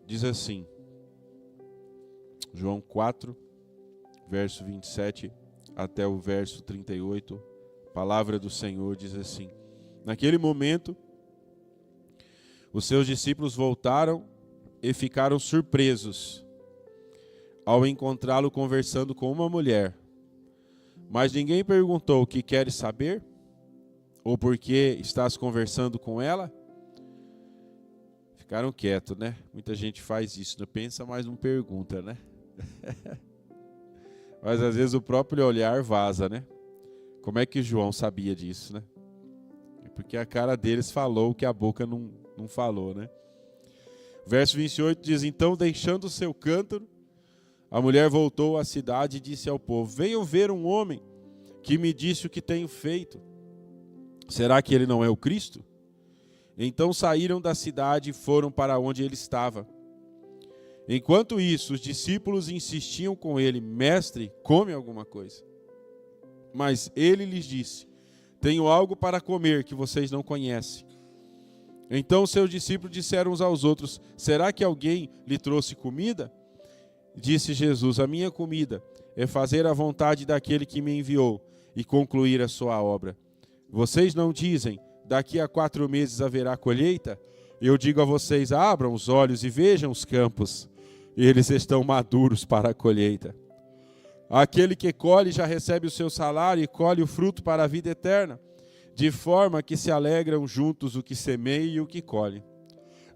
diz assim, João 4, verso 27 até o verso 38, a palavra do Senhor diz assim: naquele momento, os seus discípulos voltaram e ficaram surpresos ao encontrá-lo conversando com uma mulher. Mas ninguém perguntou: o que queres saber? Ou por que estás conversando com ela? Ficaram quietos, né? Muita gente faz isso, não pensa, mas não pergunta, né? Mas às vezes o próprio olhar vaza, né? Como é que João sabia disso, né? Porque a cara deles falou o que a boca não falou, né? Verso 28 diz: então, deixando o seu cântaro, a mulher voltou à cidade e disse ao povo: venham ver um homem que me disse o que tenho feito. Será que ele não é o Cristo? Então saíram da cidade e foram para onde ele estava. Enquanto isso, os discípulos insistiam com ele: mestre, come alguma coisa. Mas ele lhes disse: tenho algo para comer que vocês não conhecem. Então seus discípulos disseram uns aos outros: será que alguém lhe trouxe comida? Disse Jesus: a minha comida é fazer a vontade daquele que me enviou e concluir a sua obra. Vocês não dizem: daqui a 4 meses haverá colheita? Eu digo a vocês: abram os olhos e vejam os campos. Eles estão maduros para a colheita. Aquele que colhe já recebe o seu salário e colhe o fruto para a vida eterna, de forma que se alegram juntos o que semeia e o que colhe.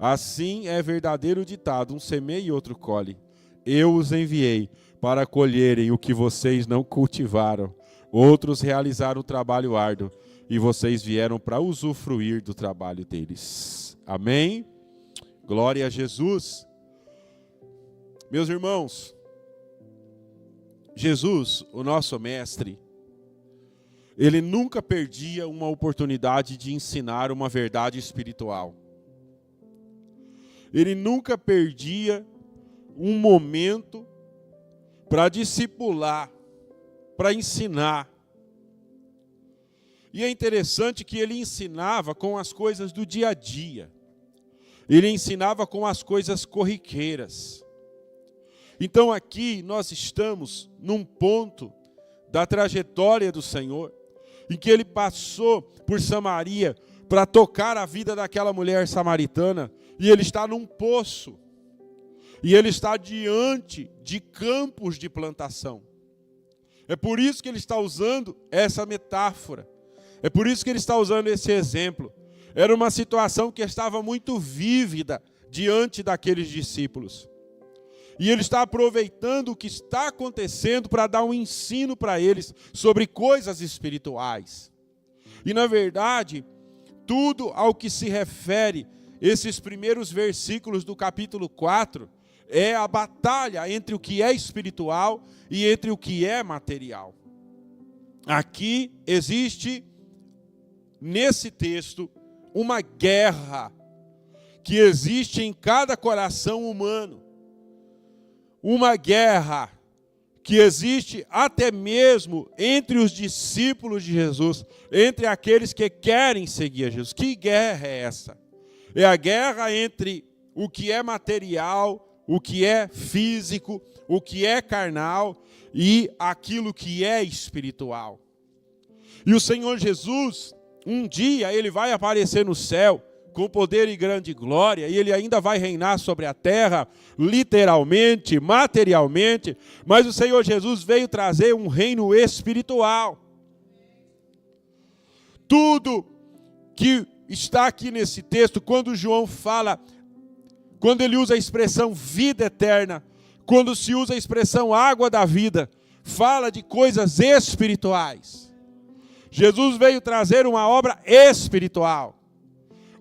Assim é verdadeiro ditado: um semeia e outro colhe. Eu os enviei para colherem o que vocês não cultivaram. Outros realizaram o trabalho árduo e vocês vieram para usufruir do trabalho deles. Amém? Glória a Jesus. Meus irmãos, Jesus, o nosso mestre, ele nunca perdia uma oportunidade de ensinar uma verdade espiritual. Ele nunca perdia um momento para discipular, para ensinar. E é interessante que ele ensinava com as coisas do dia a dia. Ele ensinava com as coisas corriqueiras. Então aqui nós estamos num ponto da trajetória do Senhor, em que ele passou por Samaria para tocar a vida daquela mulher samaritana, e ele está num poço, e ele está diante de campos de plantação. É por isso que ele está usando essa metáfora, é por isso que ele está usando esse exemplo. Era uma situação que estava muito vívida diante daqueles discípulos. E ele está aproveitando o que está acontecendo para dar um ensino para eles sobre coisas espirituais. E na verdade, tudo ao que se refere esses primeiros versículos do capítulo 4 é a batalha entre o que é espiritual e entre o que é material. Aqui existe, nesse texto, uma guerra que existe em cada coração humano. Uma guerra que existe até mesmo entre os discípulos de Jesus, entre aqueles que querem seguir a Jesus. Que guerra é essa? É a guerra entre o que é material, o que é físico, o que é carnal e aquilo que é espiritual. E o Senhor Jesus, um dia, ele vai aparecer no céu com poder e grande glória, e ele ainda vai reinar sobre a terra, literalmente, materialmente, mas o Senhor Jesus veio trazer um reino espiritual. Tudo que está aqui nesse texto, quando João fala, quando ele usa a expressão vida eterna, quando se usa a expressão água da vida, fala de coisas espirituais. Jesus veio trazer uma obra espiritual.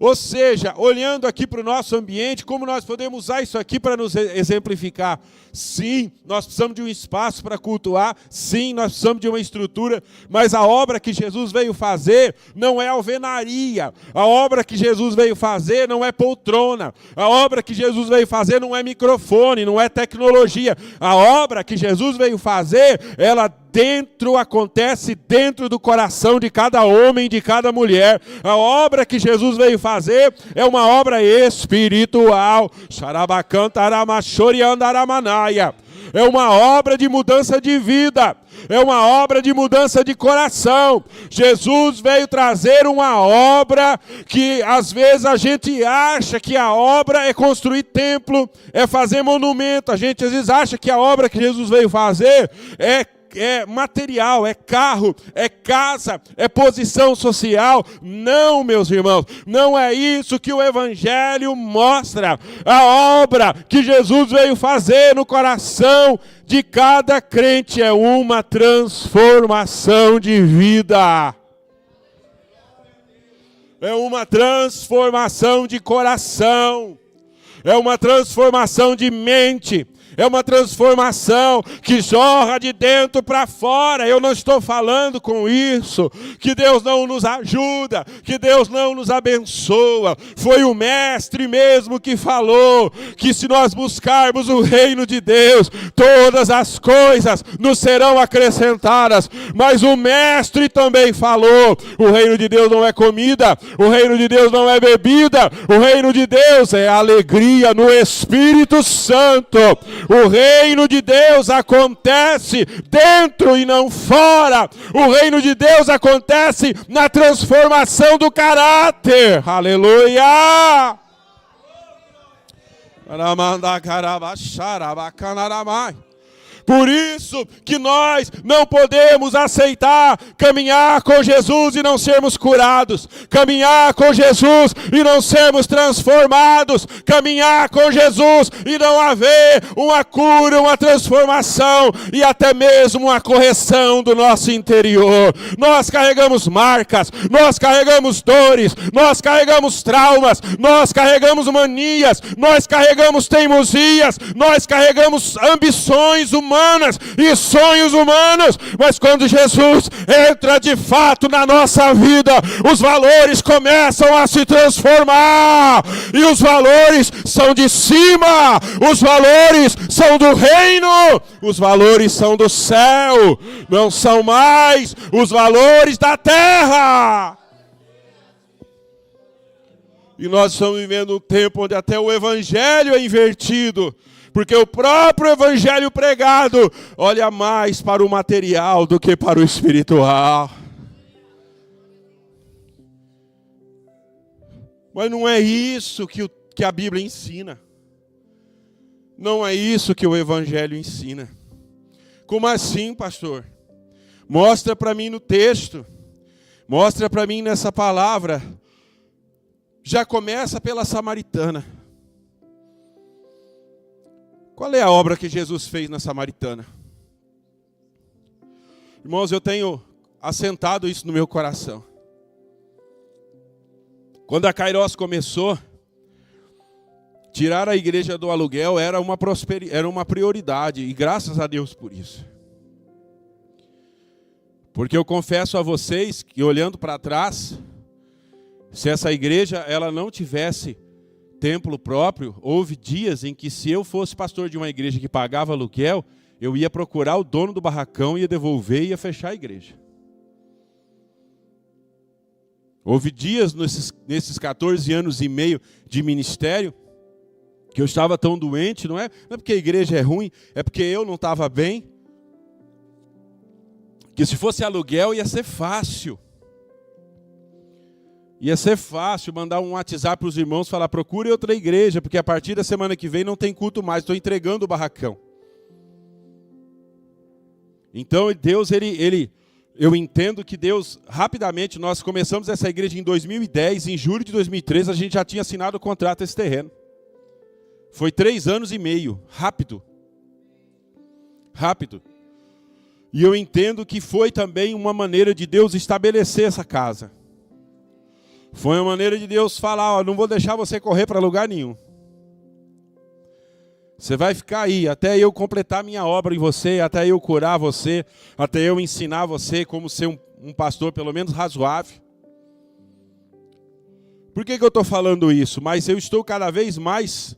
Ou seja, olhando aqui para o nosso ambiente, como nós podemos usar isso aqui para nos exemplificar? Sim, nós precisamos de um espaço para cultuar, sim, nós precisamos de uma estrutura, mas a obra que Jesus veio fazer não é alvenaria, a obra que Jesus veio fazer não é poltrona, a obra que Jesus veio fazer não é microfone, não é tecnologia, a obra que Jesus veio fazer, ela acontece dentro do coração de cada homem, de cada mulher. A obra que Jesus veio fazer é uma obra espiritual. É uma obra de mudança de vida. É uma obra de mudança de coração. Jesus veio trazer uma obra que às vezes a gente acha que a obra é construir templo, é fazer monumento. A gente às vezes acha que a obra que Jesus veio fazer é material, é carro, é casa, é posição social. Não, meus irmãos, não é isso que o Evangelho mostra. A obra que Jesus veio fazer no coração de cada crente é uma transformação de vida. É uma transformação de coração. É uma transformação de mente. É uma transformação que jorra de dentro para fora. Eu não estou falando com isso que Deus não nos ajuda, que Deus não nos abençoa. Foi o Mestre mesmo que falou que se nós buscarmos o reino de Deus, todas as coisas nos serão acrescentadas. Mas o Mestre também falou: o reino de Deus não é comida, o reino de Deus não é bebida, o reino de Deus é alegria no Espírito Santo. O reino de Deus acontece dentro e não fora. O reino de Deus acontece na transformação do caráter. Aleluia! Por isso que nós não podemos aceitar caminhar com Jesus e não sermos curados, caminhar com Jesus e não sermos transformados, caminhar com Jesus e não haver uma cura, uma transformação e até mesmo uma correção do nosso interior. Nós carregamos marcas, nós carregamos dores, nós carregamos traumas, nós carregamos manias, nós carregamos teimosias, nós carregamos ambições humanas e sonhos humanos, mas quando Jesus entra de fato na nossa vida, os valores começam a se transformar, e os valores são de cima, os valores são do reino, os valores são do céu, não são mais os valores da terra. E nós estamos vivendo um tempo onde até o evangelho é invertido, porque o próprio evangelho pregado olha mais para o material do que para o espiritual. Mas não é isso que a Bíblia ensina. Não é isso que o evangelho ensina. Como assim, pastor? Mostra para mim no texto. Mostra para mim nessa palavra. Já começa pela samaritana. Qual é a obra que Jesus fez na samaritana? Irmãos, eu tenho assentado isso no meu coração. Quando a Kairos começou, tirar a igreja do aluguel era uma prioridade, e graças a Deus por isso. Porque eu confesso a vocês que, olhando para trás, se essa igreja ela não tivesse templo próprio, houve dias em que, se eu fosse pastor de uma igreja que pagava aluguel, eu ia procurar o dono do barracão, ia devolver e ia fechar a igreja. Houve dias nesses 14 anos e meio de ministério que eu estava tão doente, não é porque a igreja é ruim, é porque eu não estava bem, que se fosse aluguel ia ser fácil. Ia ser fácil mandar um WhatsApp para os irmãos, falar: procure outra igreja, porque a partir da semana que vem não tem culto mais, estou entregando o barracão. Então Deus, eu entendo que Deus, rapidamente, nós começamos essa igreja em 2010, em julho de 2013, a gente já tinha assinado o contrato esse terreno. Foi 3 anos e meio, rápido. Rápido. E eu entendo que foi também uma maneira de Deus estabelecer essa casa. Foi uma maneira de Deus falar: ó, não vou deixar você correr para lugar nenhum. Você vai ficar aí, até eu completar minha obra em você, até eu curar você, até eu ensinar você como ser um pastor pelo menos razoável. Por que eu estou falando isso? Mas eu estou cada vez mais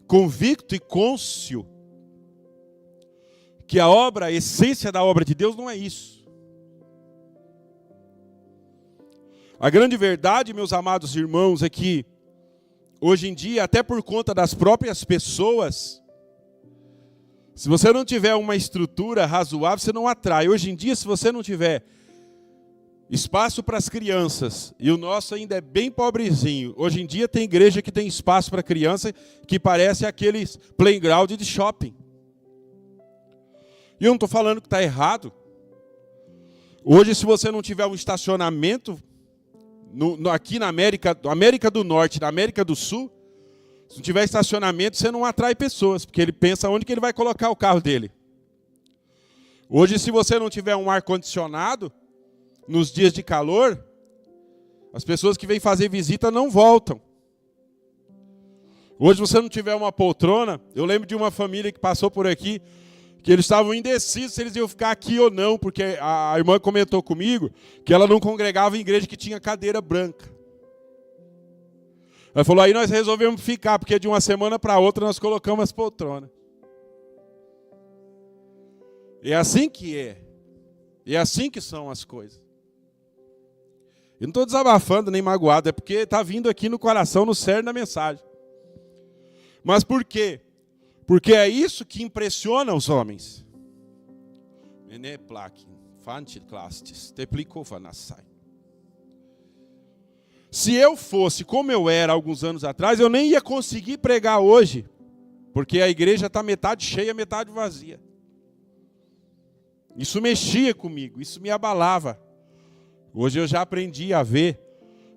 convicto e cônscio que a essência da obra de Deus não é isso. A grande verdade, meus amados irmãos, é que hoje em dia, até por conta das próprias pessoas, se você não tiver uma estrutura razoável, você não atrai. Hoje em dia, se você não tiver espaço para as crianças, e o nosso ainda é bem pobrezinho. Hoje em dia tem igreja que tem espaço para criança que parece aqueles playground de shopping. E eu não estou falando que está errado. Hoje, se você não tiver um estacionamento aqui na América do Norte, na América do Sul, se não tiver estacionamento, você não atrai pessoas, porque ele pensa onde que ele vai colocar o carro dele. Hoje, se você não tiver um ar-condicionado, nos dias de calor, as pessoas que vêm fazer visita não voltam. Hoje, se você não tiver uma poltrona, eu lembro de uma família que passou por aqui, que eles estavam indecisos se eles iam ficar aqui ou não, porque a irmã comentou comigo que ela não congregava em igreja que tinha cadeira branca. Ela falou, aí nós resolvemos ficar, porque de uma semana para outra nós colocamos as poltronas. É assim que é. É assim que são as coisas. Eu não estou desabafando nem magoado, é porque está vindo aqui no coração, no cerne da mensagem. Mas por quê? Porque é isso que impressiona os homens. Se eu fosse como eu era alguns anos atrás, eu nem ia conseguir pregar hoje, porque a igreja está metade cheia, metade vazia. Isso mexia comigo, isso me abalava. Hoje eu já aprendi a ver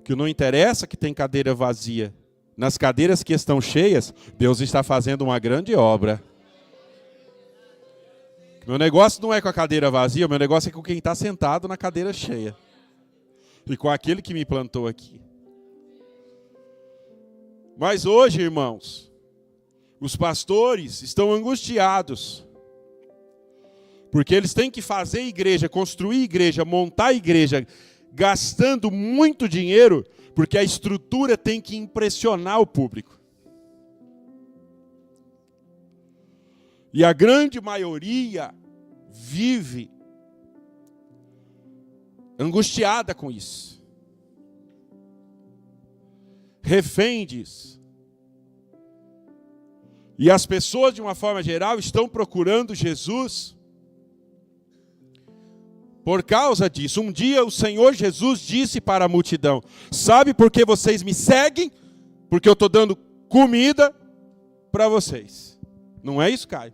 que não interessa que tem cadeira vazia. Nas cadeiras que estão cheias, Deus está fazendo uma grande obra. Meu negócio não é com a cadeira vazia, meu negócio é com quem está sentado na cadeira cheia. E com aquele que me plantou aqui. Mas hoje, irmãos, os pastores estão angustiados. Porque eles têm que fazer igreja, construir igreja, montar igreja, gastando muito dinheiro, porque a estrutura tem que impressionar o público. E a grande maioria vive angustiada com isso. Refém disso. E as pessoas, de uma forma geral, estão procurando Jesus por causa disso. Um dia o Senhor Jesus disse para a multidão, sabe por que vocês me seguem? Porque eu estou dando comida para vocês. Não é isso, Caio?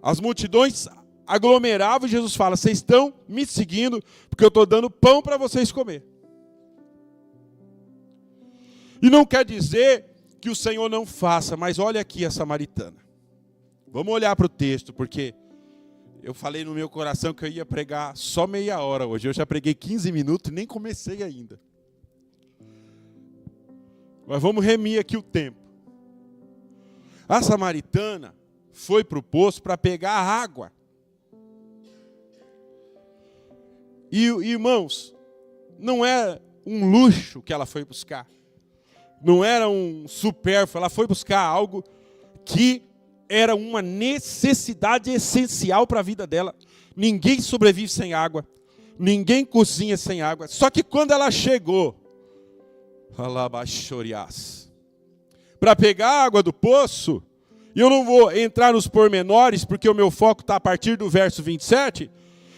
As multidões aglomeravam e Jesus fala, vocês estão me seguindo porque eu estou dando pão para vocês comer. E não quer dizer que o Senhor não faça, mas olha aqui a samaritana. Vamos olhar para o texto, porque eu falei no meu coração que eu ia pregar só meia hora hoje. Eu já preguei 15 minutos e nem comecei ainda. Mas vamos remir aqui o tempo. A samaritana foi para o poço para pegar água. E, irmãos, não é um luxo que ela foi buscar. Não era um supérfluo. Ela foi buscar algo que era uma necessidade essencial para a vida dela. Ninguém sobrevive sem água. Ninguém cozinha sem água. Só que quando ela chegou para pegar a água do poço, e eu não vou entrar nos pormenores, porque o meu foco está a partir do verso 27,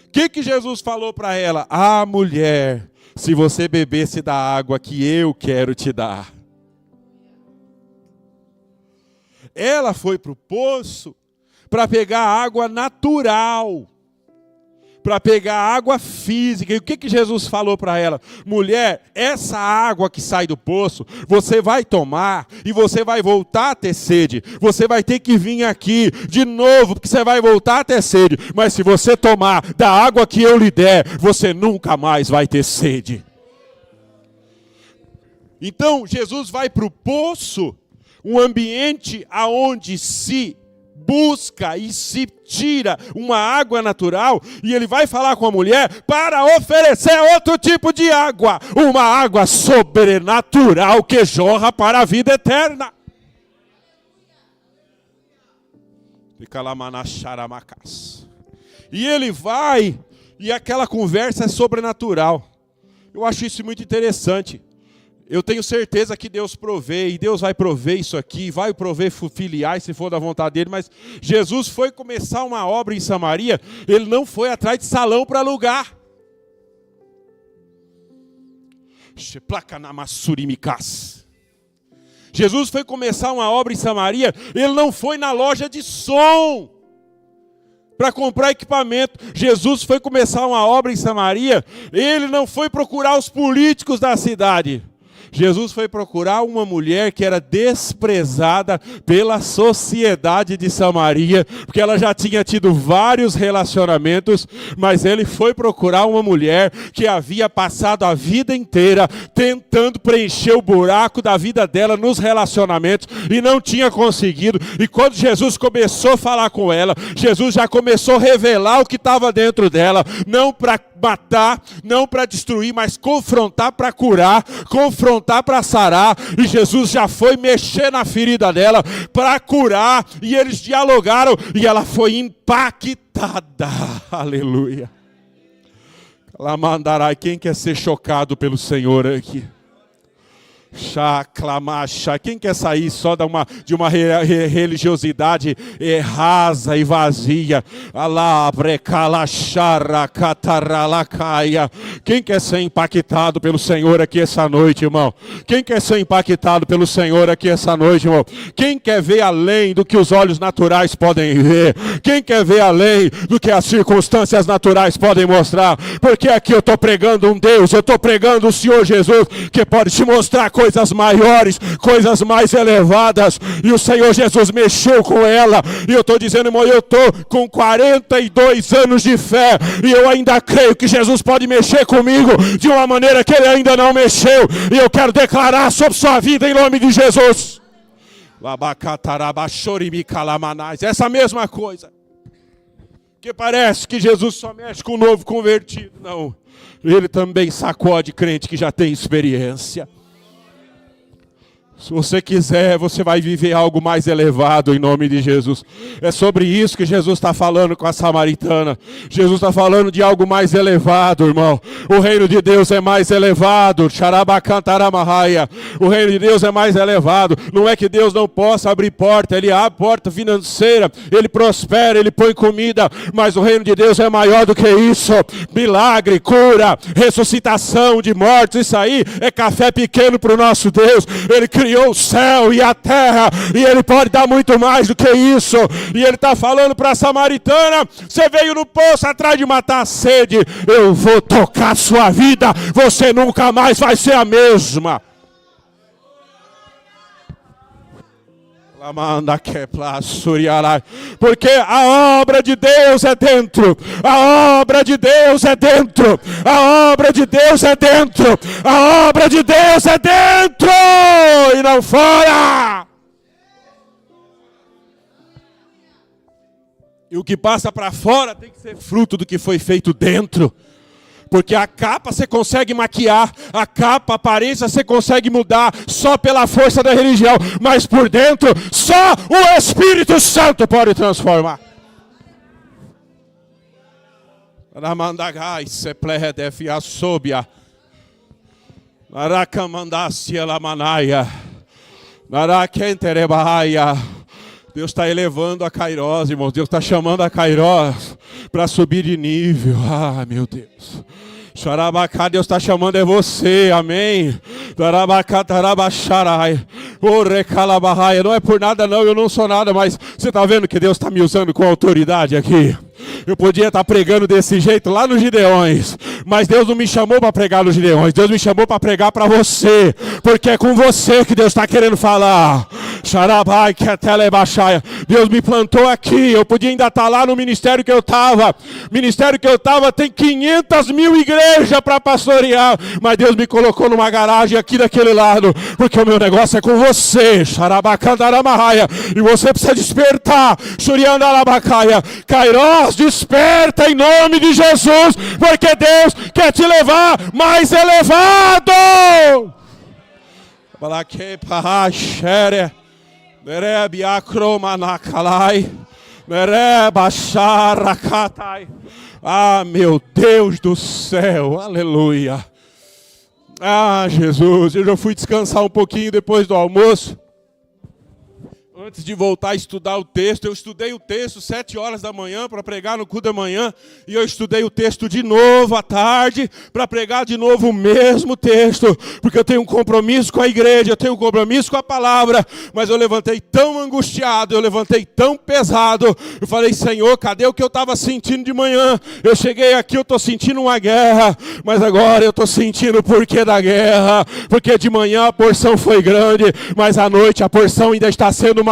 o que Jesus falou para ela? Ah, mulher, se você bebesse da água que eu quero te dar. Ela foi para o poço para pegar água natural, para pegar água física. E o que Jesus falou para ela? Mulher, essa água que sai do poço, você vai tomar e você vai voltar a ter sede. Você vai ter que vir aqui de novo, porque você vai voltar a ter sede. Mas se você tomar da água que eu lhe der, você nunca mais vai ter sede. Então, Jesus vai para o poço, um ambiente aonde se busca e se tira uma água natural, e ele vai falar com a mulher para oferecer outro tipo de água, uma água sobrenatural que jorra para a vida eterna. E ele vai, e aquela conversa é sobrenatural. Eu acho isso muito interessante. Eu tenho certeza que Deus provê, e Deus vai prover isso aqui, vai prover filiais se for da vontade dele, mas Jesus foi começar uma obra em Samaria, ele não foi atrás de salão para alugar. Jesus foi começar uma obra em Samaria, ele não foi na loja de som para comprar equipamento. Jesus foi começar uma obra em Samaria, ele não foi procurar os políticos da cidade. Jesus foi procurar uma mulher que era desprezada pela sociedade de Samaria, porque ela já tinha tido vários relacionamentos, mas ele foi procurar uma mulher que havia passado a vida inteira tentando preencher o buraco da vida dela nos relacionamentos e não tinha conseguido. E quando Jesus começou a falar com ela, Jesus já começou a revelar o que estava dentro dela, não para matar, não para destruir, mas confrontar para curar, confrontar para sarar. E Jesus já foi mexer na ferida dela para curar, e eles dialogaram e ela foi impactada. Aleluia. Ela mandará. Quem quer ser chocado pelo Senhor aqui? Quem quer sair só de uma religiosidade rasa e vazia? Quem quer ser impactado pelo Senhor aqui essa noite, irmão? Quem quer ser impactado pelo Senhor aqui essa noite, irmão? Quem quer ver além do que os olhos naturais podem ver? Quem quer ver além do que as circunstâncias naturais podem mostrar? Porque aqui eu estou pregando um Deus, eu estou pregando o Senhor Jesus, que pode te mostrar coisas maiores, coisas mais elevadas. E o Senhor Jesus mexeu com ela. E eu estou dizendo, irmão, eu estou com 42 anos de fé, e eu ainda creio que Jesus pode mexer comigo de uma maneira que ele ainda não mexeu. E eu quero declarar sobre sua vida em nome de Jesus. Essa mesma coisa. Que parece que Jesus só mexe com o novo convertido. Não. Ele também sacode crente que já tem experiência. Se você quiser, você vai viver algo mais elevado em nome de Jesus. É sobre isso que Jesus está falando com a samaritana. Jesus está falando de algo mais elevado, irmão. O reino de Deus é mais elevado. O reino de Deus é mais elevado. Não é que Deus não possa abrir porta. Ele abre porta financeira. Ele prospera, ele põe comida. Mas o reino de Deus é maior do que isso. Milagre, cura, ressuscitação de mortos. Isso aí é café pequeno para o nosso Deus. Ele criou o céu e a terra, e ele pode dar muito mais do que isso. E ele está falando para a samaritana: você veio no poço atrás de matar a sede, eu vou tocar sua vida, você nunca mais vai ser a mesma. Porque a obra de Deus é dentro, a obra de Deus é dentro, a obra de Deus é dentro, a obra de Deus é dentro e não fora. E o que passa para fora tem que ser fruto do que foi feito dentro. Porque a capa você consegue maquiar, a capa, a aparência você consegue mudar só pela força da religião, mas por dentro só o Espírito Santo pode transformar. Ramandagai seplehe asobia. Naracamandacia lamanaia. Narakenterebaia. Deus está elevando a Kairos, irmãos. Deus está chamando a Kairos para subir de nível. Ah, meu Deus. Xarabacá, Deus está chamando é você, amém. Darabacá, tarabaxarai. Ô, recalabarraia. Não é por nada não, eu não sou nada, mas você está vendo que Deus está me usando com autoridade aqui. Eu podia estar pregando desse jeito lá nos Gideões, mas Deus não me chamou para pregar nos Gideões. Deus me chamou para pregar para você, porque é com você que Deus está querendo falar. Xarabai, que até lebaixaia. Deus me plantou aqui. Eu podia ainda estar lá no ministério que eu estava. Ministério que eu estava tem 500 mil igrejas para pastorear, mas Deus me colocou numa garagem aqui daquele lado, porque o meu negócio é com você. Xarabacandaramaia. E você precisa despertar. Xuriandalabacaia. Kairos, desperta em nome de Jesus, porque Deus quer te levar mais elevado. Ah, meu Deus do céu, aleluia. Ah, Jesus, eu já fui descansar um pouquinho depois do almoço. Antes de voltar a estudar o texto, eu estudei o texto 7 horas da manhã para pregar no culto da manhã, e eu estudei o texto de novo à tarde para pregar de novo o mesmo texto, porque eu tenho um compromisso com a igreja, eu tenho um compromisso com a palavra, mas eu levantei tão angustiado, eu levantei tão pesado, eu falei, Senhor, cadê o que eu estava sentindo de manhã? Eu cheguei aqui, eu estou sentindo uma guerra, mas agora eu estou sentindo o porquê da guerra, porque de manhã a porção foi grande, mas à noite a porção ainda está sendo maior.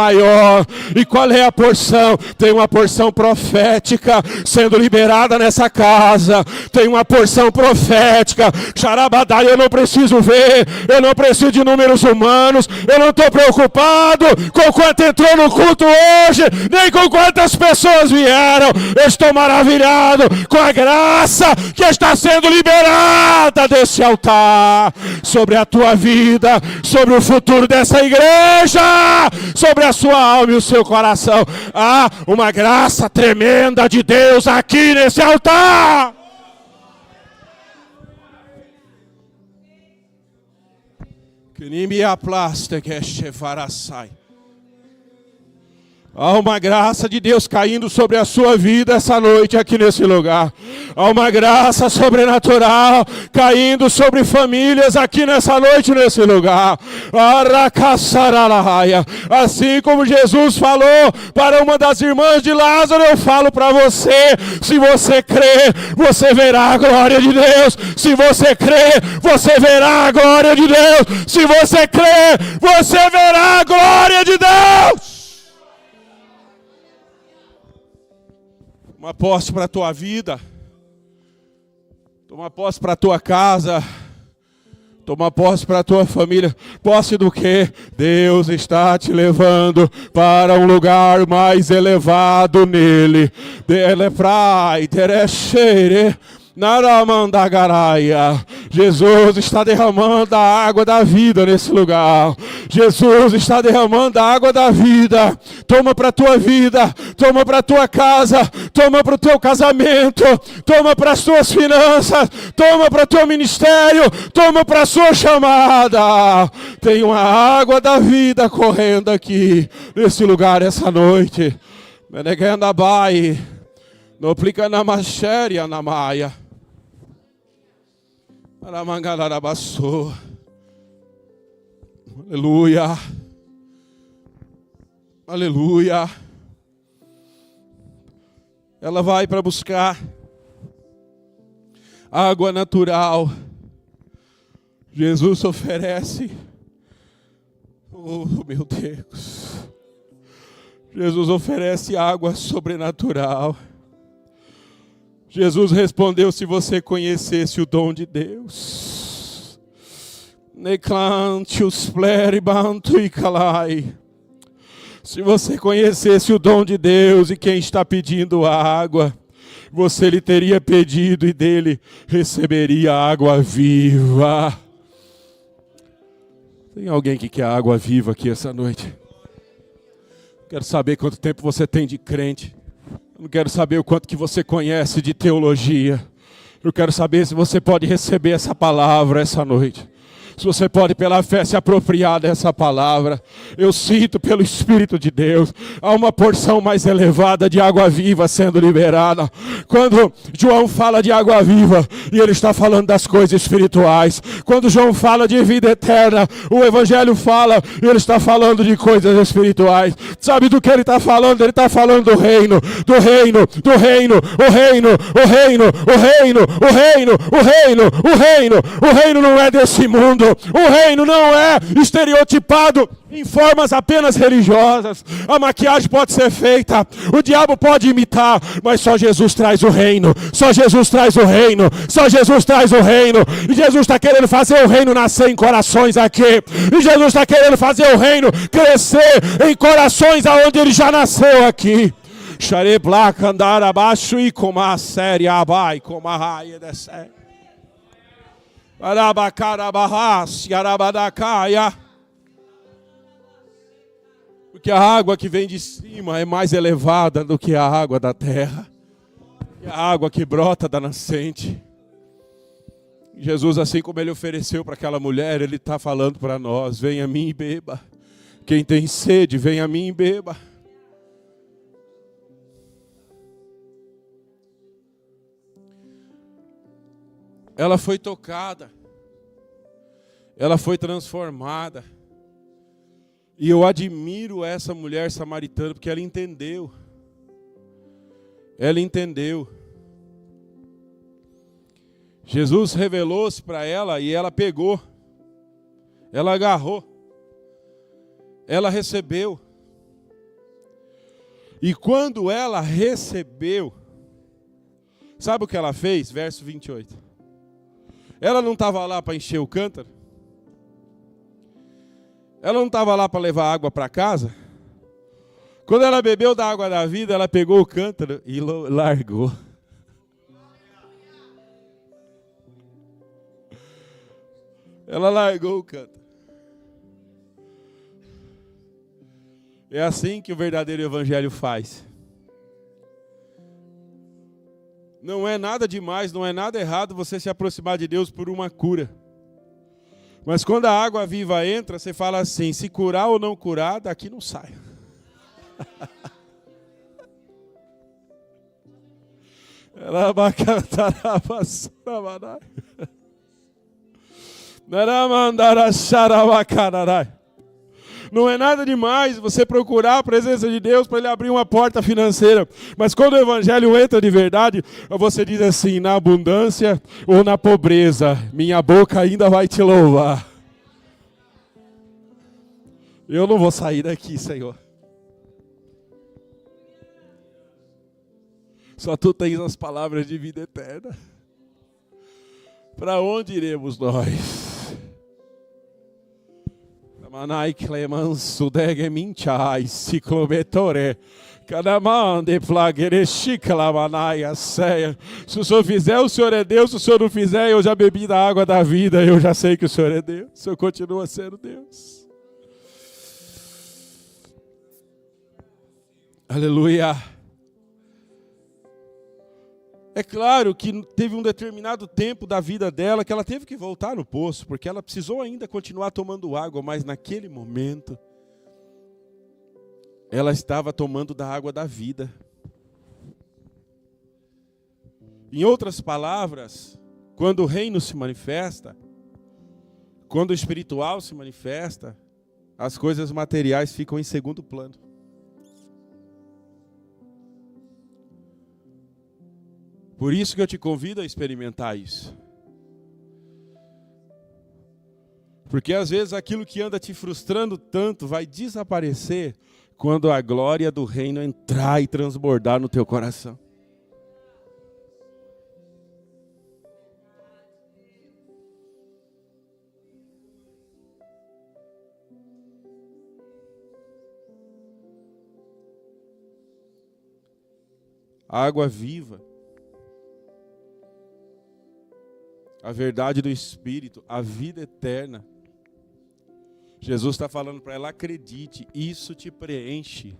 E qual é a porção? Tem uma porção profética sendo liberada nessa casa. Tem uma porção profética. Xarabadai, eu não preciso ver, eu não preciso de números humanos, eu não estou preocupado com quanto entrou no culto hoje, nem com quantas pessoas vieram. Eu estou maravilhado com a graça que está sendo liberada desse altar sobre a tua vida, sobre o futuro dessa igreja, sobre a sua alma e o seu coração. Há uma graça tremenda de Deus aqui nesse altar. Que nem me aplaste que chevarasai. Há uma graça de Deus caindo sobre a sua vida essa noite aqui nesse lugar. Há uma graça sobrenatural caindo sobre famílias aqui nessa noite nesse lugar. Assim como Jesus falou para uma das irmãs de Lázaro, eu falo para você, se você crer, você verá a glória de Deus. Se você crer, você verá a glória de Deus. Se você crer, você verá a glória de Deus. Toma posse para a tua vida, toma posse para a tua casa, toma posse para a tua família. Posse do quê? Deus está te levando para um lugar mais elevado nele. Jesus está derramando a água da vida nesse lugar. Jesus está derramando a água da vida. Toma para a tua vida, toma para a tua casa, toma para o teu casamento, toma para as tuas finanças, toma para o teu ministério, toma para a sua chamada. Tem uma água da vida correndo aqui nesse lugar essa noite. Não aplica na machéria, na maia. Aleluia. Aleluia. Ela vai para buscar água natural. Jesus oferece. Oh, meu Deus. Jesus oferece água sobrenatural. Jesus respondeu, se você conhecesse o dom de Deus. Se você conhecesse o dom de Deus e quem está pedindo a água, você lhe teria pedido e dele receberia água viva. Tem alguém que quer água viva aqui essa noite? Quero saber quanto tempo você tem de crente. Eu não quero saber o quanto que você conhece de teologia. Eu quero saber se você pode receber essa palavra essa noite. Se você pode pela fé se apropriar dessa palavra. Eu sinto pelo Espírito de Deus. Há uma porção mais elevada de água viva sendo liberada. Quando João fala de água viva, e ele está falando das coisas espirituais. Quando João fala de vida eterna, o Evangelho fala, e ele está falando de coisas espirituais. Sabe do que ele está falando? Ele está falando do reino, do reino, do reino, o reino, o reino, o reino, o reino, o reino, o reino. O reino não é desse mundo. O reino não é estereotipado em formas apenas religiosas. A maquiagem pode ser feita, o diabo pode imitar, mas só Jesus traz o reino. Só Jesus traz o reino. Só Jesus traz o reino. E Jesus está querendo fazer o reino nascer em corações aqui. E Jesus está querendo fazer o reino crescer em corações aonde ele já nasceu aqui. Xareblá, andar abaixo e com a série abai, com a raia dessa. Porque a água que vem de cima é mais elevada do que a água da terra. E a água que brota da nascente. Jesus, assim como ele ofereceu para aquela mulher, ele está falando para nós: venha a mim e beba. Quem tem sede, venha a mim e beba. Ela foi tocada. Ela foi transformada. E eu admiro essa mulher samaritana, porque ela entendeu. Ela entendeu. Jesus revelou-se para ela e ela pegou. Ela agarrou. Ela recebeu. E quando ela recebeu, sabe o que ela fez? Verso 28. Ela não estava lá para encher o cântaro? Ela não estava lá para levar água para casa? Quando ela bebeu da água da vida, ela pegou o cântaro e largou. Ela largou o cântaro. É assim que o verdadeiro evangelho faz. Não é nada demais, não é nada errado você se aproximar de Deus por uma cura. Mas quando a água viva entra, você fala assim: se curar ou não curar, daqui não sai. Não é nada demais você procurar a presença de Deus para Ele abrir uma porta financeira. Mas quando o evangelho entra de verdade, você diz assim: na abundância ou na pobreza, minha boca ainda vai te louvar. Eu não vou sair daqui, Senhor. Só Tu tens as palavras de vida eterna. Para onde iremos nós? Manai clemansu dege minchai ciclometore. Cadamande flagere chiclamanai ceia. Se o Senhor fizer, o Senhor é Deus. Se o Senhor não fizer, eu já bebi da água da vida. Eu já sei que o Senhor é Deus. O Senhor continua sendo Deus. Aleluia. É claro que teve um determinado tempo da vida dela que ela teve que voltar no poço, porque ela precisou ainda continuar tomando água, mas naquele momento ela estava tomando da água da vida. Em outras palavras, quando o reino se manifesta, quando o espiritual se manifesta, as coisas materiais ficam em segundo plano. Por isso que eu te convido a experimentar isso. Porque às vezes aquilo que anda te frustrando tanto vai desaparecer quando a glória do reino entrar e transbordar no teu coração. A água viva, a verdade do Espírito, a vida eterna. Jesus está falando para ela: acredite, isso te preenche.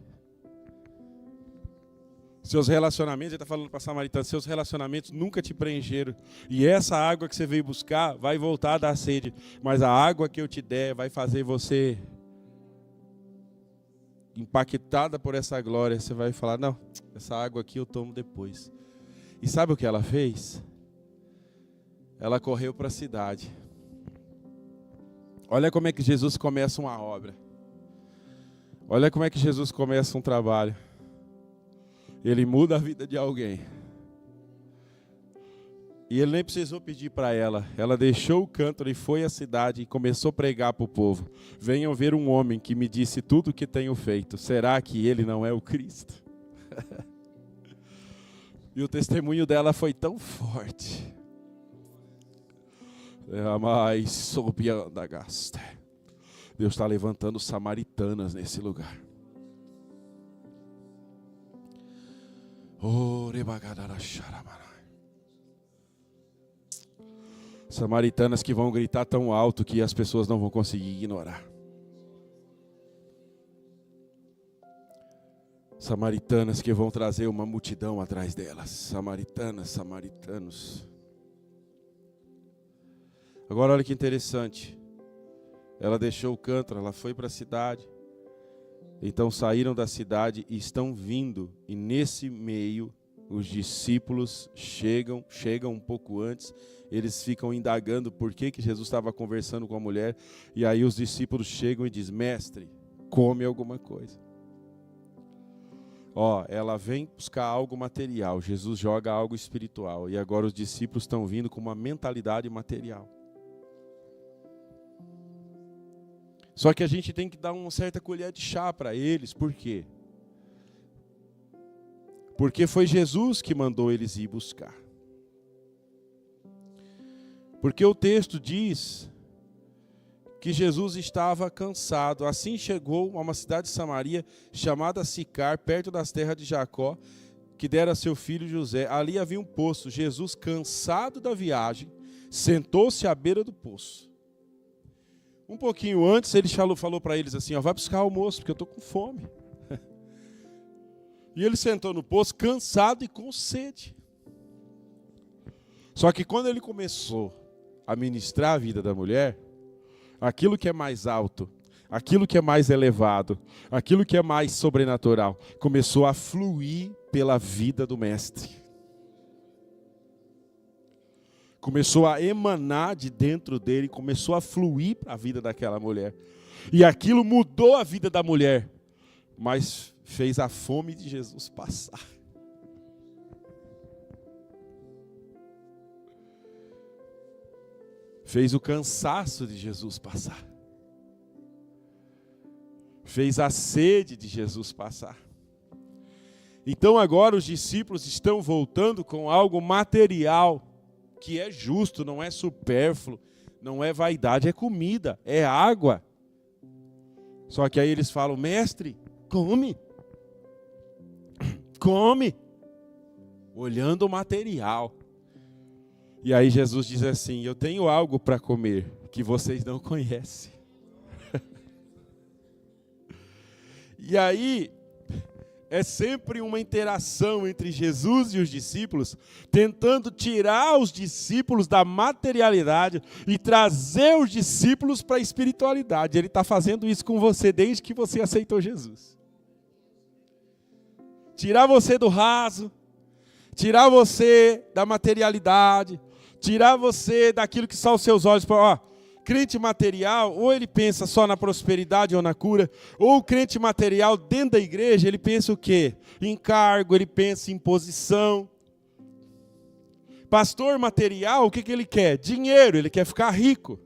Seus relacionamentos, ele está falando para a samaritana, seus relacionamentos nunca te preencheram. E essa água que você veio buscar vai voltar a dar sede. Mas a água que eu te der vai fazer você, impactada por essa glória, você vai falar: não, essa água aqui eu tomo depois. E sabe o que ela fez? Ela correu para a cidade. Olha como é que Jesus começa uma obra. Olha como é que Jesus começa um trabalho. Ele muda a vida de alguém. E ele nem precisou pedir para ela. Ela deixou o cântaro e foi à cidade e começou a pregar para o povo: venham ver um homem que me disse tudo o que tenho feito. Será que ele não é o Cristo? E o testemunho dela foi tão forte. Deus está levantando samaritanas nesse lugar. Samaritanas que vão gritar tão alto que as pessoas não vão conseguir ignorar. Samaritanas que vão trazer uma multidão atrás delas. Samaritanas, samaritanos. Agora olha que interessante. Ela deixou o cântaro, ela foi para a cidade. Então saíram da cidade e estão vindo. E nesse meio, os discípulos chegam um pouco antes. Eles ficam indagando por que Jesus estava conversando com a mulher. E aí os discípulos chegam e dizem: mestre, come alguma coisa. Ela vem buscar algo material. Jesus joga algo espiritual. E agora os discípulos estão vindo com uma mentalidade material. Só que a gente tem que dar uma certa colher de chá para eles. Por quê? Porque foi Jesus que mandou eles ir buscar. Porque o texto diz que Jesus estava cansado. Assim chegou a uma cidade de Samaria, chamada Sicar, perto das terras de Jacó, que dera a seu filho José. Ali havia um poço. Jesus, cansado da viagem, sentou-se à beira do poço. Um pouquinho antes, ele falou para eles assim: vai buscar almoço, porque eu estou com fome. E ele sentou no poço, cansado e com sede. Só que quando ele começou a ministrar a vida da mulher, aquilo que é mais alto, aquilo que é mais elevado, aquilo que é mais sobrenatural, começou a fluir pela vida do mestre. Começou a emanar de dentro dele, começou a fluir para a vida daquela mulher. E aquilo mudou a vida da mulher, mas fez a fome de Jesus passar. Fez o cansaço de Jesus passar. Fez a sede de Jesus passar. Então agora os discípulos estão voltando com algo material, que é justo, não é supérfluo, não é vaidade, é comida, é água. Só que aí eles falam: mestre, come. Come. Olhando o material. E aí Jesus diz assim: eu tenho algo para comer que vocês não conhecem. E aí é sempre uma interação entre Jesus e os discípulos, tentando tirar os discípulos da materialidade e trazer os discípulos para a espiritualidade. Ele está fazendo isso com você desde que você aceitou Jesus. Tirar você do raso, tirar você da materialidade, tirar você daquilo que são os seus olhos. Crente material, ou ele pensa só na prosperidade ou na cura, ou o crente material dentro da igreja, ele pensa o quê? Em cargo, ele pensa em posição. Pastor material, o que ele quer? Dinheiro, ele quer ficar rico.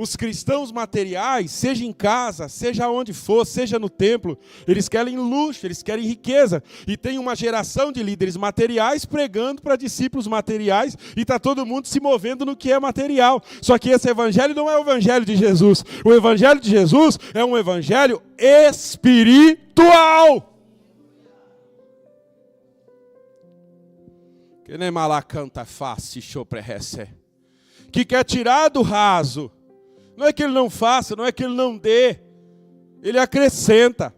Os cristãos materiais, seja em casa, seja onde for, seja no templo, eles querem luxo, eles querem riqueza. E tem uma geração de líderes materiais pregando para discípulos materiais e está todo mundo se movendo no que é material. Só que esse evangelho não é o evangelho de Jesus. O evangelho de Jesus é um evangelho espiritual. Que nem malacanta face, que quer tirar do raso. Não é que ele não faça, não é que ele não dê. Ele acrescenta.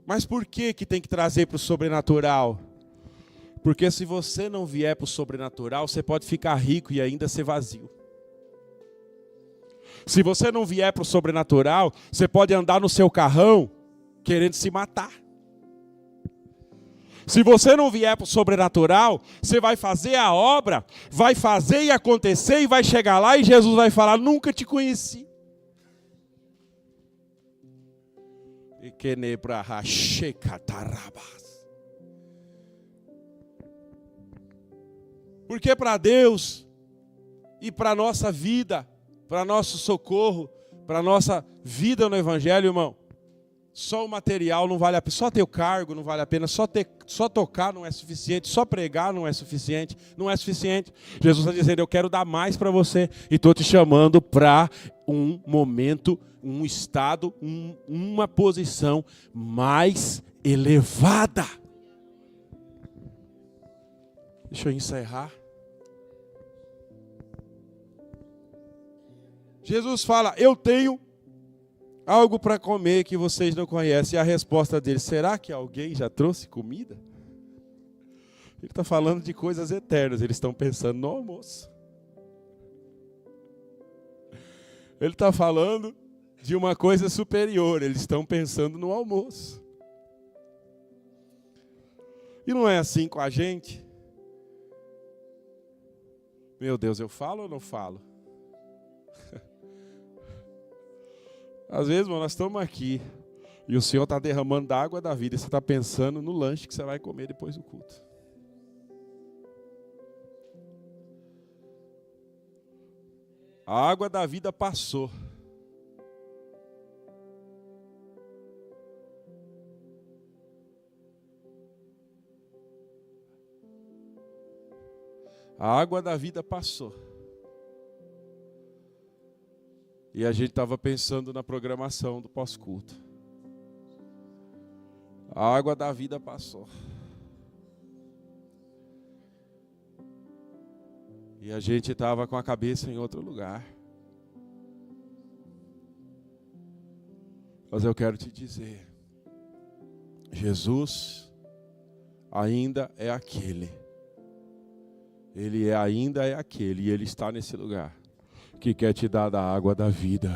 Mas por que tem que trazer para o sobrenatural? Porque se você não vier para o sobrenatural, você pode ficar rico e ainda ser vazio. Se você não vier para o sobrenatural, você pode andar no seu carrão querendo se matar. Se você não vier para o sobrenatural, você vai fazer a obra, vai fazer e acontecer e vai chegar lá e Jesus vai falar: nunca te conheci. Porque para Deus e para a nossa vida, para nosso socorro, para a nossa vida no Evangelho, irmão, só o material não vale a pena, só ter o cargo não vale a pena, só tocar não é suficiente, só pregar não é suficiente, Jesus está dizendo: eu quero dar mais para você e estou te chamando para um momento, um estado, uma posição mais elevada. Deixa eu encerrar. Jesus fala: eu tenho algo para comer que vocês não conhecem. E a resposta dele: será que alguém já trouxe comida? Ele está falando de coisas eternas, eles estão pensando no almoço. Ele está falando de uma coisa superior, eles estão pensando no almoço. E não é assim com a gente? Meu Deus, eu falo ou não falo? Às vezes, nós estamos aqui e o Senhor está derramando da água da vida e você está pensando no lanche que você vai comer depois do culto. A água da vida passou. A água da vida passou. E a gente estava pensando na programação do pós-culto. A água da vida passou. E a gente estava com a cabeça em outro lugar. Mas eu quero te dizer, Jesus ainda é aquele. Ele ainda é aquele, e Ele está nesse lugar, que quer te dar da água da vida.